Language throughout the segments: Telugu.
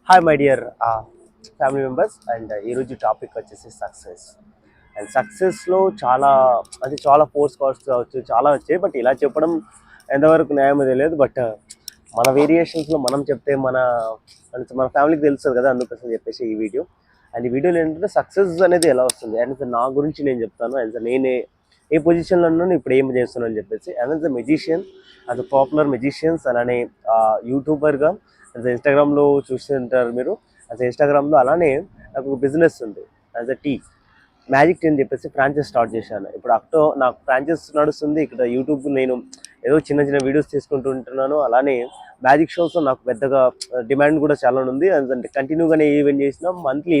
Hi my dear family members and ఈరోజు టాపిక్ వచ్చేసి సక్సెస్. అండ్ సక్సెస్లో చాలా ఫోర్స్ కాల్స్ కావచ్చు, చాలా వచ్చాయి. బట్ ఇలా చెప్పడం ఎంతవరకు న్యాయమో తెలియదు. బట్ మన వేరియేషన్స్లో మనం చెప్తే మన ఫ్యామిలీకి తెలుస్తుంది కదా, అందుకోసం చెప్పేసి ఈ వీడియో. అండ్ ఈ వీడియోలో ఏంటంటే సక్సెస్ అనేది ఎలా వస్తుంది అండ్ నా గురించి నేను చెప్తాను. అండ్ నేను ఏ పొజిషన్లో ఉన్నాను, ఇప్పుడు ఏం చేస్తున్నాను అని చెప్పేసి. As a magician, as a popular magicians, అలానే యూట్యూబర్గా, యాజ్ ఇన్స్టాగ్రామ్లో చూస్తుంటారు మీరు. యాజ్ ఇన్స్టాగ్రామ్లో అలానే నాకు ఒక బిజినెస్ ఉంది. యాజ్ అ మ్యాజిక్ టీ అని చెప్పేసి ఫ్రాంచైజ్ స్టార్ట్ చేశాను. ఇప్పుడు నాకు ఫ్రాంచైజ్ నడుస్తుంది. ఇక్కడ యూట్యూబ్ నేను ఏదో చిన్న చిన్న వీడియోస్ తీసుకుంటూ ఉంటున్నాను. అలానే మ్యాజిక్ షోస్లో నాకు పెద్దగా డిమాండ్ కూడా చాలా ఉంది. అంటే కంటిన్యూగానే ఈవెంట్ చేసినా మంత్లీ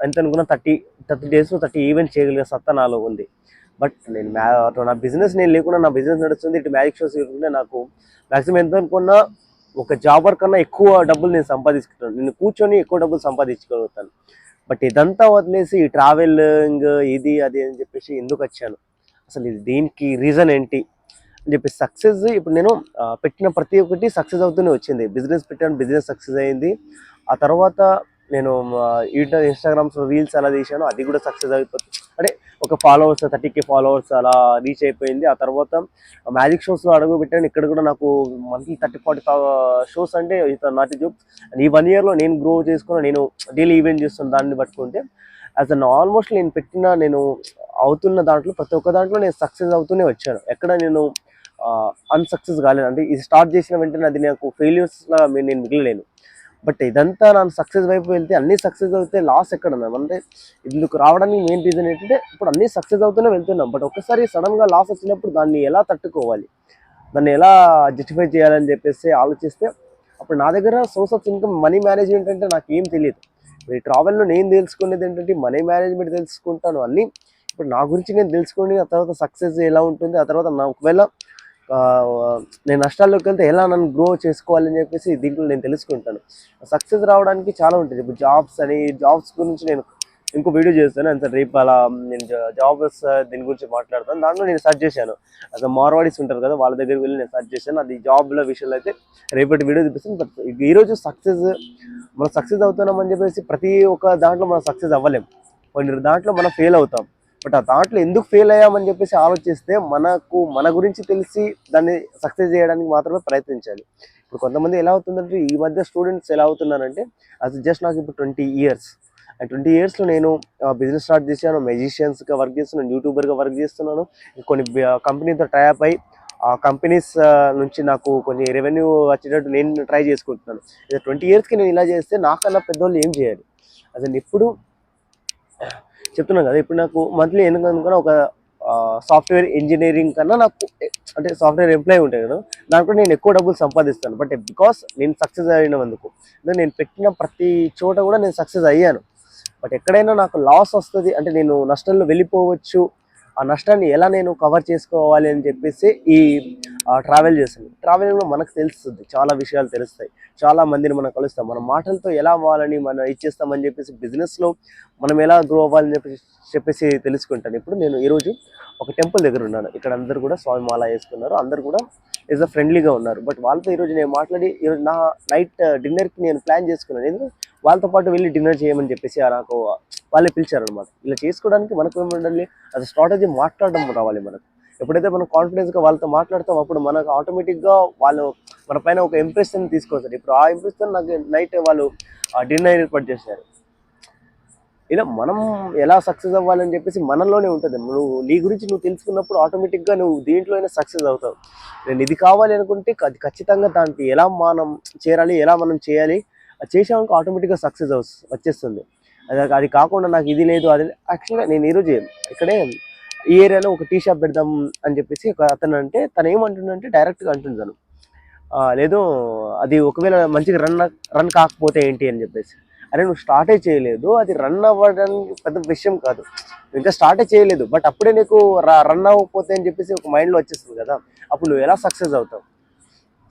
ఎంత అనుకున్నా 30 డేస్లో 30 ఈవెంట్ చేయగలిగే సత్తా నాలో ఉంది. బట్ నేను నా బిజినెస్ నేను లేకుండా నా బిజినెస్ నడుస్తుంది. ఇటు మ్యాజిక్ షోస్ లేకుండా నాకు మ్యాక్సిమం ఎంత అనుకున్నా ఒక జాబర్ కన్నా ఎక్కువ డబ్బులు నేను సంపాదించుకుంటాను. నేను కూర్చొని ఎక్కువ డబ్బులు సంపాదించుకోగలుగుతాను. బట్ ఇదంతా వదిలేసి ఈ ట్రావెలింగ్ ఇది అది అని చెప్పేసి ఎందుకు వచ్చాను, అసలు ఇది దీనికి రీజన్ ఏంటి అని చెప్పి. సక్సెస్ ఇప్పుడు నేను పెట్టిన ప్రతి ఒక్కటి సక్సెస్ అవుతూనే వచ్చింది. బిజినెస్ పెట్టాను, బిజినెస్ సక్సెస్ అయింది. ఆ తర్వాత నేను ఇన్స్టాగ్రామ్స్లో రీల్స్ అలా తీశాను, అది కూడా సక్సెస్ అయిపోతుంది. అంటే ఒక ఫాలోవర్స్ 30K ఫాలోవర్స్ అలా రీచ్ అయిపోయింది. ఆ తర్వాత మ్యాజిక్ షోస్లో అడుగు పెట్టాను. ఇక్కడ కూడా నాకు మంత్లీ 30-40 షోస్ అంటే నాట్ జోక్. అండ్ ఈ 1 yearలో నేను గ్రో చేసుకుని నేను డైలీ ఈవెంట్ చేస్తున్న దాన్ని పట్టుకుంటే ఆల్మోస్ట్ నేను అవుతున్న దాంట్లో ప్రతి ఒక్క దాంట్లో నేను సక్సెస్ అవుతూనే వచ్చాను. ఎక్కడ నేను అన్సక్సెస్ కాలేను. అంటే ఇది స్టార్ట్ చేసిన వెంటనే అది నాకు ఫెయిల్యూర్స్లా నేను మిగిలలేను. బట్ ఇదంతా ನಾನು సక్సెస్ వైపు వెళ్తే అన్నీ సక్సెస్ అవుతే లాస్ ఎక్కడ మ్యామ్ అంటే ఇందుకు రావడానికి మెయిన్ రీజన్ ఏంటంటే ఇప్పుడు అన్నీ సక్సెస్ అవుతూనే వెళ్తున్నాం. బట్ ఒక్కసారి సడన్గా లాస్ వచ్చినప్పుడు దాన్ని ఎలా తట్టుకోవాలి, దాన్ని ఎలా జస్టిఫై చేయాలని చెప్పేసి ఆలోచిస్తే అప్పుడు నా దగ్గర source of income money management అంటే నాకు ఏం తెలియదు. ఈ ట్రావెల్లో నేను తెలుసుకునేది ఏంటంటే మనీ మేనేజ్మెంట్ తెలుసుకుంటాను అన్నీ. ఇప్పుడు నా గురించి నేను తెలుసుకొని ఆ తర్వాత సక్సెస్ ఎలా ఉంటుంది, ఆ తర్వాత నా ఒకవేళ నేను నష్టాల్లోకి వెళ్తే ఎలా నన్ను గ్రో చేసుకోవాలని చెప్పేసి దీంట్లో నేను తెలుసుకుంటాను. సక్సెస్ రావడానికి చాలా ఉంటుంది. ఇప్పుడు జాబ్స్ గురించి నేను ఇంకో వీడియో చేస్తాను. అంత రేపు అలా నేను జాబ్స్ దీని గురించి మాట్లాడతాను. దాంట్లో నేను సెర్చ్ చేశాను. అసలు మార్వాడీస్ ఉంటారు కదా, వాళ్ళ దగ్గరికి వెళ్ళి నేను సెర్చ్ చేశాను. అది జాబ్ల విషయంలో అయితే రేపటి వీడియో చూపిస్తాను. బట్ ఈరోజు మనం సక్సెస్ అవుతున్నామని చెప్పేసి ప్రతి ఒక్క దాంట్లో మనం సక్సెస్ అవ్వలేం. కొన్ని దాంట్లో మనం ఫెయిల్ అవుతాం. బట్ ఆ దాంట్లో ఎందుకు ఫెయిల్ అయ్యామని చెప్పేసి ఆలోచిస్తే మన గురించి తెలిసి దాన్ని సక్సెస్ చేయడానికి మాత్రమే ప్రయత్నించాలి. ఇప్పుడు కొంతమంది ఎలా అవుతుందంటే ఈ మధ్య స్టూడెంట్స్ ఎలా అవుతున్నారంటే అది జస్ట్ నాకు ఇప్పుడు 20 ఇయర్స్. ఆ 20 ఇయర్స్లో నేను బిజినెస్ స్టార్ట్ చేశాను, మెజిషియన్స్గా వర్క్ చేస్తున్నాను, యూట్యూబర్గా వర్క్ చేస్తున్నాను. కొన్ని కంపెనీతో టైప్ అయ్యి ఆ కంపెనీస్ నుంచి నాకు కొన్ని రెవెన్యూ వచ్చేటట్టు నేను ట్రై చేసుకుంటున్నాను. 20 ఇయర్స్కి నేను ఇలా చేస్తే నాకన్నా పెద్దవాళ్ళు ఏం చేయాలి అసలు ఇప్పుడు చెప్తున్నాను కదా. ఇప్పుడు నాకు మంత్లీ ఎందుకనుకున్నా ఒక సాఫ్ట్వేర్ ఇంజనీరింగ్ కన్నా నాకు అంటే సాఫ్ట్వేర్ ఎంప్లాయీ ఉంటాయి కదా, దాంట్లో నేను ఎక్కువ డబ్బులు సంపాదిస్తాను. బట్ బికాస్ నేను సక్సెస్ అయినందుకు నేను పెట్టిన ప్రతి చోట కూడా నేను సక్సెస్ అయ్యాను. బట్ ఎక్కడైనా నాకు లాస్ వస్తుంది అంటే నేను నష్టంలో వెళ్ళిపోవచ్చు. ఆ నష్టాన్ని ఎలా నేను కవర్ చేసుకోవాలి అని చెప్పేసి ఈ ట్రావెల్ చేస్తాను. ట్రావెలింగ్లో మనకు తెలుస్తుంది, చాలా విషయాలు తెలుస్తాయి, చాలా మందిని మనం కలుస్తాం. మన మాటలతో ఎలా అవ్వాలని మనం ఇచ్చేస్తామని చెప్పేసి బిజినెస్లో మనం ఎలా గ్రో అవ్వాలని చెప్పేసి తెలుసుకుంటాను. ఇప్పుడు నేను ఈరోజు ఒక టెంపుల్ దగ్గర ఉన్నాను. ఇక్కడ అందరు కూడా స్వామి మాల వేసుకున్నారు, అందరు కూడా ఫ్రెండ్లీగా ఉన్నారు. బట్ వాళ్ళతో ఈరోజు నేను మాట్లాడి ఈరోజు నా నైట్ డిన్నర్కి నేను ప్లాన్ చేసుకున్నాను. ఎందుకంటే వాళ్ళతో పాటు వెళ్ళి డిన్నర్ చేయమని చెప్పేసి నాకు వాళ్ళే పిలిచారనమాట. ఇలా చేసుకోవడానికి మనకు ఏముండాలి, అది స్ట్రాటజీ మాట్లాడడం రావాలి మనకు. ఎప్పుడైతే మనం కాన్ఫిడెన్స్గా వాళ్ళతో మాట్లాడతాం అప్పుడు మనకు ఆటోమేటిక్గా వాళ్ళు మన పైన ఒక ఇంప్రెషన్ తీసుకొస్తారు. ఇప్పుడు ఆ ఇంప్రెషన్ నాకు నైట్ వాళ్ళు డిన్నర్ ఏర్పాటు చేశారు. ఇలా మనం ఎలా సక్సెస్ అవ్వాలని చెప్పేసి మనలోనే ఉంటుంది. నీ గురించి నువ్వు తెలుసుకున్నప్పుడు ఆటోమేటిక్గా నువ్వు దేంట్లో అయినా సక్సెస్ అవుతావు. నేను ఇది కావాలి అనుకుంటే అది ఖచ్చితంగా దానికి ఎలా మనం చేరాలి, ఎలా మనం చేయాలి, అది చేసాక ఆటోమేటిక్గా సక్సెస్ వచ్చేస్తుంది. అది కాకుండా నాకు ఇది లేదు అది యాక్చువల్గా నేను ఈరోజు ఇక్కడే ఈ ఏరియాలో ఒక టీ షాప్ పెడదాం అని చెప్పేసి ఒక అతను అంటే తను ఏమంటుండంటే డైరెక్ట్గా అంటున్నాను, లేదు అది ఒకవేళ మంచిగా రన్ కాకపోతే ఏంటి అని చెప్పేసి. అరే నువ్వు స్టార్టే చేయలేదు, అది రన్ అవ్వడానికి పెద్ద విషయం కాదు, ఇంకా స్టార్టే చేయలేదు. బట్ అప్పుడే నీకు రన్ అవ్వకపోతే అని చెప్పేసి ఒక మైండ్లో వచ్చేస్తుంది కదా, అప్పుడు నువ్వు ఎలా సక్సెస్ అవుతావు.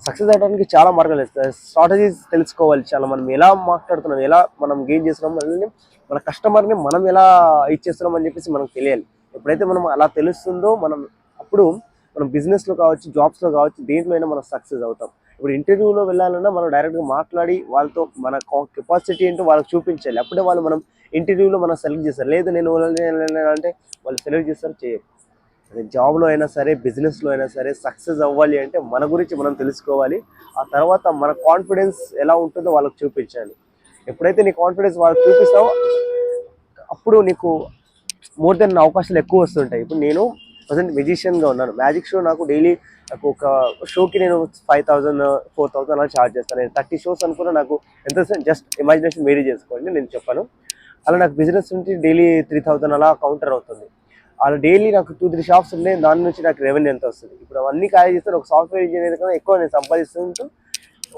సక్సెస్ అవడానికి చాలా మార్గాలు ఇస్తాయి. స్ట్రాటజీస్ తెలుసుకోవాలి చాలా. మనం ఎలా మాట్లాడుతున్నాం, ఎలా మనం గెయిన్ చేస్తున్నాం, మన కస్టమర్ని మనం ఎలా ఇచ్చేస్తున్నాం అని చెప్పేసి మనకు తెలియాలి. ఎప్పుడైతే మనం అలా తెలుస్తుందో అప్పుడు మనం బిజినెస్లో కావచ్చు, జాబ్స్లో కావచ్చు, దేంట్లో అయినా మనం సక్సెస్ అవుతాం. ఇప్పుడు ఇంటర్వ్యూలో వెళ్ళాలన్నా మనం డైరెక్ట్గా మాట్లాడి వాళ్ళతో మన కెపాసిటీ ఏంటో వాళ్ళకి చూపించాలి. అప్పుడే వాళ్ళు మనం ఇంటర్వ్యూలో మనం సెలెక్ట్ చేస్తారు. లేదు నేను అంటే వాళ్ళు సెలెక్ట్ చేస్తారు, చేయరు. అదే జాబ్లో అయినా సరే, బిజినెస్లో అయినా సరే సక్సెస్ అవ్వాలి అంటే మన గురించి మనం తెలుసుకోవాలి. ఆ తర్వాత మన కాన్ఫిడెన్స్ ఎలా ఉంటుందో వాళ్ళకి చూపించాలి. ఎప్పుడైతే నీ కాన్ఫిడెన్స్ వాళ్ళకి చూపిస్తావో అప్పుడు నీకు మోర్ దెన్ అవకాశాలు ఎక్కువ వస్తుంటాయి. ఇప్పుడు నేను ప్రజెంట్ మెజిషియన్గా ఉన్నాను. మ్యాజిక్ షో నాకు డైలీ నాకు ఒక షోకి నేను 5000 4000 అలా ఛార్జ్ చేస్తాను. నేను 30 షోస్ అనుకున్నా నాకు ఎంత జస్ట్ ఇమాజినేషన్ వేరీ చేసుకోండి, నేను చెప్పాను. అలా నాకు బిజినెస్ నుంచి డైలీ 3000 అలా కౌంటర్ అవుతుంది. అలా డైలీ నాకు 2-3 షాప్స్ ఉన్నాయి, దాని నుంచి నాకు రెవెన్యూ ఎంత వస్తుంది. ఇప్పుడు అవన్నీ ఖాళీ చేస్తే ఒక సాఫ్ట్వేర్ ఇంజనీర్ కన్నా ఎక్కువ నేను సంపాదిస్తుంటూ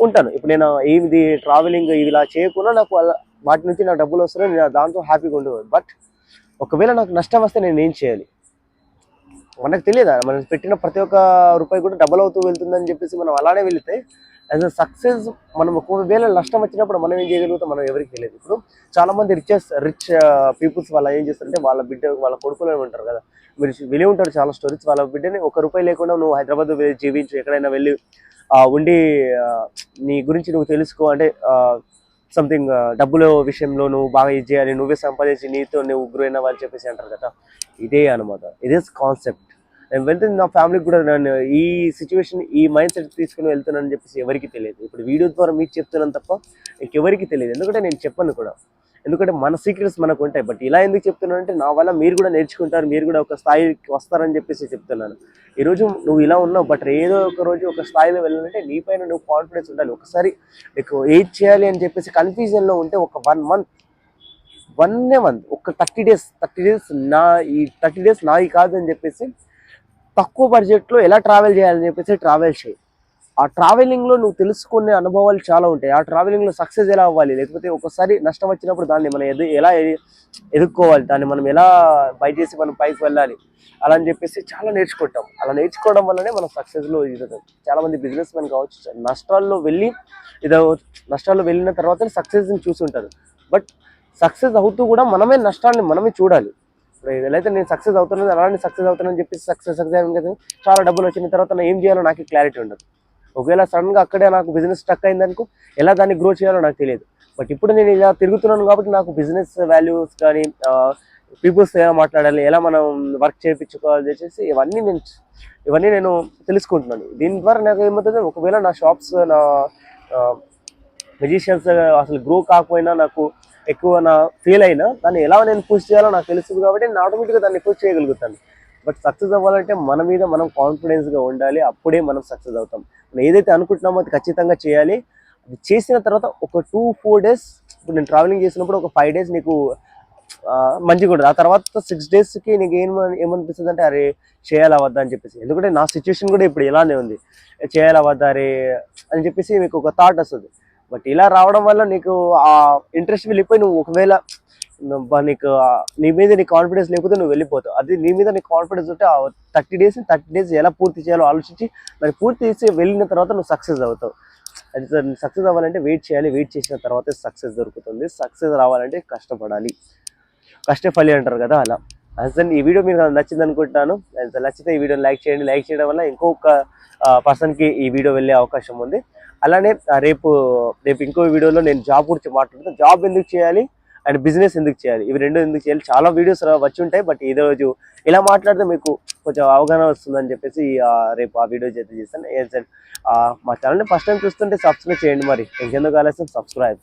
ఉంటాను. ఇప్పుడు నేను ఇది ట్రావెలింగ్ ఇవి ఇలా చేయకుండా నాకు వాటి నుంచి నాకు డబ్బులు వస్తున్నాయి, నేను దాంతో హ్యాపీగా ఉండేవాడు. బట్ ఒకవేళ నాకు నష్టం వస్తే నేను ఏం చేయాలి? మనకు తెలియదా? మనం పెట్టిన ప్రతి ఒక్క రూపాయి కూడా డబల్ అవుతూ వెళ్తుందని చెప్పేసి మనం అలానే వెళితే యాజ్ అ సక్సెస్ మనం ఒకవేళ నష్టం వచ్చినప్పుడు మనం ఏం చేయగలుగుతాం మనం ఎవరికి తెలియదు. ఇప్పుడు చాలామంది రిచ్ పీపుల్స్ వాళ్ళు ఏం చేస్తారంటే వాళ్ళ బిడ్డ వాళ్ళ కొడుకులు ఉంటారు కదా, మీరు విని ఉంటారు చాలా స్టోరీస్. వాళ్ళ బిడ్డని ₹1 లేకుండా నువ్వు హైదరాబాద్ జీవించు, ఎక్కడైనా వెళ్ళి ఉండి నీ గురించి నువ్వు తెలుసుకో అంటే సంథింగ్ డబ్బుల విషయంలో నువ్వు బాగా ఇది చేయాలి, నువ్వే సంపాదించి నీతో నువ్వు గురైన వాళ్ళు చెప్పేసి అంటారు కదా. ఇదే అనమాట, ఇదే కాన్సెప్ట్. నేను వెళ్తుంది నా ఫ్యామిలీకి కూడా నేను ఈ సిచ్యువేషన్ ఈ మైండ్ సెట్ తీసుకుని వెళ్తున్నానని చెప్పేసి ఎవరికి తెలియదు. ఇప్పుడు వీడియో ద్వారా మీకు చెప్తున్నాను తప్ప ఇంకెవరికి తెలియదు. ఎందుకంటే నేను చెప్పను కూడా, ఎందుకంటే మన సీక్రెట్స్ మనకు ఉంటాయి. బట్ ఇలా ఎందుకు చెప్తున్నాను అంటే నా వల్ల మీరు కూడా నేర్చుకుంటారు, మీరు కూడా ఒక స్థాయికి వస్తారని చెప్పేసి చెప్తున్నాను. ఈరోజు నువ్వు ఇలా ఉన్నావు, బట్ ఏదో ఒక రోజు ఒక స్థాయిలో వెళ్ళాలంటే నీ పైన నువ్వు కాన్ఫిడెన్స్ ఉండాలి. ఒకసారి నీకు ఏది చేయాలి అని చెప్పేసి కన్ఫ్యూజన్లో ఉంటే ఒక 1 మంత్ ఒక 30 డేస్ ఈ 30 డేస్ నాది కాదు అని చెప్పేసి తక్కువ బడ్జెట్లో ఎలా ట్రావెల్ చేయాలని చెప్పేసి ట్రావెల్ చేయి. ఆ ట్రావెలింగ్లో నువ్వు తెలుసుకునే అనుభవాలు చాలా ఉంటాయి. ఆ ట్రావెలింగ్లో సక్సెస్ ఎలా అవ్వాలి, లేకపోతే ఒకసారి నష్టం వచ్చినప్పుడు దాన్ని మనం ఎలా ఎదుర్కోవాలి, దాన్ని మనం ఎలా బయట చేసి మనం పైకి వెళ్ళాలి అలా అని చెప్పేసి చాలా నేర్చుకుంటాం. అలా నేర్చుకోవడం వల్లనే మనం సక్సెస్లో ఎదుగుతాం. చాలామంది బిజినెస్ మెన్ కావచ్చు నష్టాల్లో వెళ్ళిన తర్వాత సక్సెస్ని చూసుంటారు. బట్ సక్సెస్ అవుతూ కూడా నష్టాన్ని మనమే చూడాలి. ఇప్పుడు ఏదైతే నేను సక్సెస్ అవుతున్నాను అలానే సక్సెస్ అవుతానని చెప్పేసి సక్సెస్ కదా చాలా డబ్బులు వచ్చిన తర్వాత నేను ఏం చేయాలో నాకు క్లారిటీ ఉండదు. ఒకవేళ సడన్గా అక్కడే నాకు బిజినెస్ స్టక్ అయిందనుకో ఎలా దాన్ని గ్రో చేయాలో నాకు తెలియదు. బట్ ఇప్పుడు నేను ఇలా తిరుగుతున్నాను కాబట్టి నాకు బిజినెస్ వాల్యూస్ కానీ పీపుల్స్ ఎలా మాట్లాడాలి, ఎలా మనం వర్క్ చేయించుకోవాలి చేసి ఇవన్నీ నేను తెలుసుకుంటున్నాను. దీని ద్వారా నాకు ఏమవుతుంది, ఒకవేళ నా షాప్స్ నా మెజిషియన్స్ అసలు గ్రో కాకపోయినా నాకు ఎక్కువ ఫెయిల్ అయినా దాన్ని ఎలా నేను పుష్ చేయాలో నాకు తెలుస్తుంది కాబట్టి నేను ఆటోమేటిక్గా దాన్ని పుష్ చేయగలుగుతాను. బట్ సక్సెస్ అవ్వాలంటే మన మీద మనం కాన్ఫిడెన్స్గా ఉండాలి, అప్పుడే మనం సక్సెస్ అవుతాం. మనం ఏదైతే అనుకుంటున్నామో అది ఖచ్చితంగా చేయాలి. అది చేసిన తర్వాత ఒక 2-4 డేస్, ఇప్పుడు నేను ట్రావెలింగ్ చేసినప్పుడు ఒక 5 డేస్ నీకు మంచిగా ఉంటుంది. ఆ తర్వాత 6 డేస్కి నీకు ఏమనిపిస్తుంది అంటే అరే చేయాలా వద్దా అని చెప్పేసి. ఎందుకంటే నా సిచ్యువేషన్ కూడా ఇప్పుడు ఇలానే ఉంది, చేయాలా వద్దా అరే అని చెప్పేసి మీకు ఒక థాట్ వస్తుంది. బట్ ఇలా రావడం వల్ల నీకు ఆ ఇంట్రెస్ట్ వెళ్ళిపోయి నువ్వు ఒకవేళ నీకు నీ మీద నీ కాన్ఫిడెన్స్ లేకపోతే నువ్వు వెళ్ళిపోతావు. అది నీ మీద నీ కాన్ఫిడెన్స్ ఉంటే ఆ 30 డేస్ ఎలా పూర్తి చేయాలో ఆలోచించి దాన్ని పూర్తి చేసి వెళ్ళిన తర్వాత నువ్వు సక్సెస్ అవుతావు. అది సక్సెస్ అవ్వాలంటే వెయిట్ చేయాలి, వెయిట్ చేసిన తర్వాతే సక్సెస్ దొరుకుతుంది. సక్సెస్ రావాలంటే కష్టపడాలి, కష్టఫలి అంటారు కదా అలా. అసలు ఈ వీడియో మీకు నచ్చింది అనుకుంటున్నాను. నచ్చితే ఈ వీడియోని లైక్ చేయండి. లైక్ చేయడం వల్ల ఇంకొక పర్సన్కి ఈ వీడియో వెళ్ళే అవకాశం ఉంది. అలానే రేపు ఇంకో వీడియోలో నేను జాబ్ గురించి మాట్లాడుతాను. జాబ్ ఎందుకు చేయాలి అండ్ బిజినెస్ ఎందుకు చేయాలి, ఇవి రెండు ఎందుకు చేయాలి, చాలా వీడియోస్ వచ్చి ఉంటాయి. బట్ ఈ రోజు ఇలా మాట్లాడితే మీకు కొంచెం అవగాహన వస్తుందని చెప్పేసి రేపు ఆ వీడియో చేస్తాను. మా ఛానల్ని ఫస్ట్ టైం చూస్తుంటే సబ్స్క్రైబ్ చేయండి. మరి ఇంకెందుకు ఆలస్యం, సబ్స్క్రైబ్.